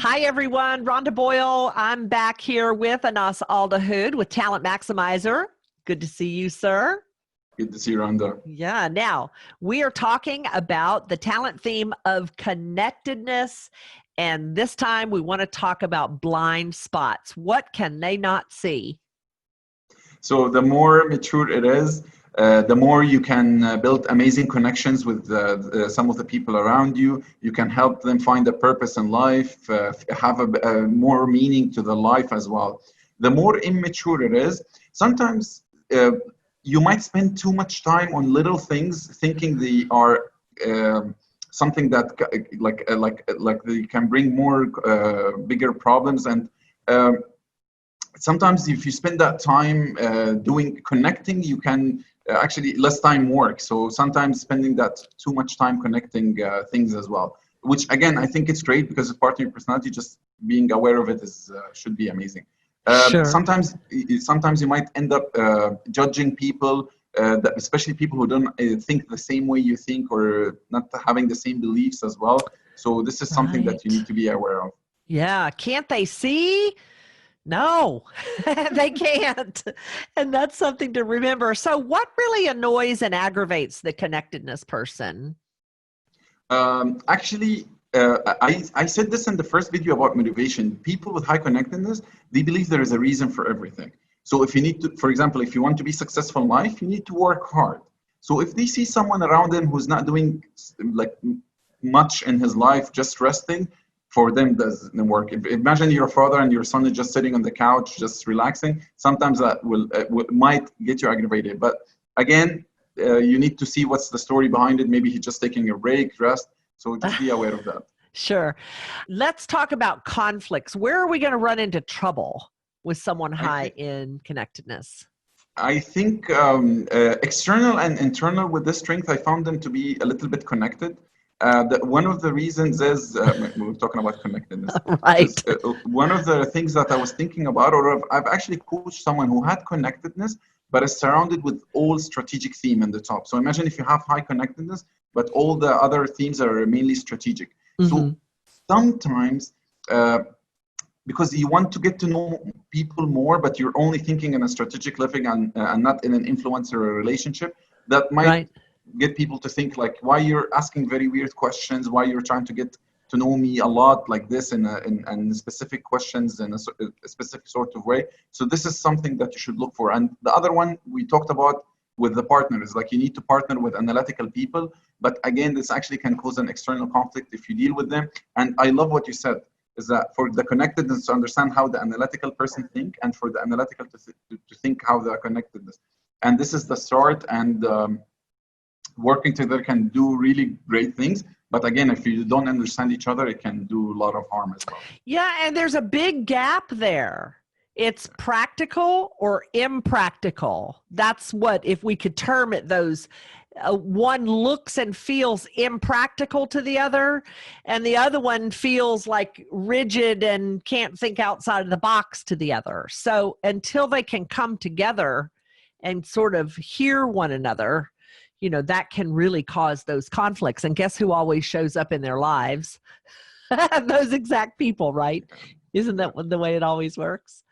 Hi, everyone. Rhonda Boyle. I'm back here with Anas Aldahoud with Talent Maximizer. Good to see you, sir. Good to see you, Rhonda. Yeah. Now, we are talking about the talent theme of connectedness. And this time we want to talk about blind spots. What can they not see? So the more mature it is, the more you can build amazing connections with some of the people around you. You can help them find a purpose in life, have a more meaning to the life as well. The more immature it is, sometimes you might spend too much time on little things, thinking they are something that like they can bring more bigger problems. And sometimes if you spend that time connecting, you can actually less time work. So sometimes spending that too much time connecting things as well, which again, I think it's great because it's part of your personality. Just being aware of it is should be amazing. Sure. Sometimes you might end up judging people, especially people who don't think the same way you think or not having the same beliefs as well. So this is something that you need to be aware of. Yeah. Can't they see? No, they can't. And that's something to remember. So what really annoys and aggravates the connectedness person? Actually, I said this in the first video about motivation. People with high connectedness, they believe there is a reason for everything. So if you need to, for example, if you want to be successful in life, you need to work hard. So if they see someone around them who's not doing like much in his life, just resting, for them doesn't work. Imagine your father and your son is just sitting on the couch, just relaxing. Sometimes that might get you aggravated. But again, you need to see what's the story behind it. Maybe he's just taking a break, rest. So just be aware of that. Sure. Let's talk about conflicts. Where are we going to run into trouble with someone high in connectedness? I think external and internal with this strength, I found them to be a little bit connected. One of the reasons is, we're talking about connectedness. Right. One of the things that I was thinking about, or I've actually coached someone who had connectedness, but is surrounded with all strategic theme in the top. So imagine if you have high connectedness, but all the other themes are mainly strategic. Mm-hmm. So sometimes, because you want to get to know people more, but you're only thinking in a strategic living and not in an influencer or relationship, that might get people to think like, why you're asking very weird questions, why you're trying to get to know me a lot like this in specific questions in a specific sort of way. So this is something that you should look for. And the other one we talked about with the partner is like you need to partner with analytical people. But again, this actually can cause an external conflict if you deal with them. And I love what you said, is that for the connectedness to understand how the analytical person think, and for the analytical to think how the connectedness. And this is the start, and working together can do really great things. But again, if you don't understand each other, it can do a lot of harm as well. Yeah, and there's a big gap there. It's practical or impractical. That's what, if we could term it, those one looks and feels impractical to the other, and the other one feels like rigid and can't think outside of the box to the other. So until they can come together and sort of hear one another, you know, that can really cause those conflicts. And guess who always shows up in their lives? Those exact people, right? Isn't that the way it always works?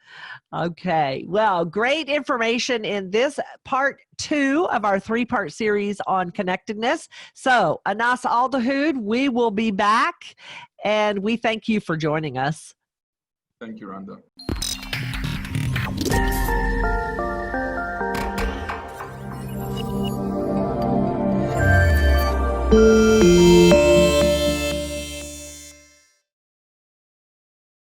Okay. Well, great information in this part 2 of our 3-part series on connectedness. So, Anas Aldahoud, we will be back, and we thank you for joining us. Thank you, Rhonda.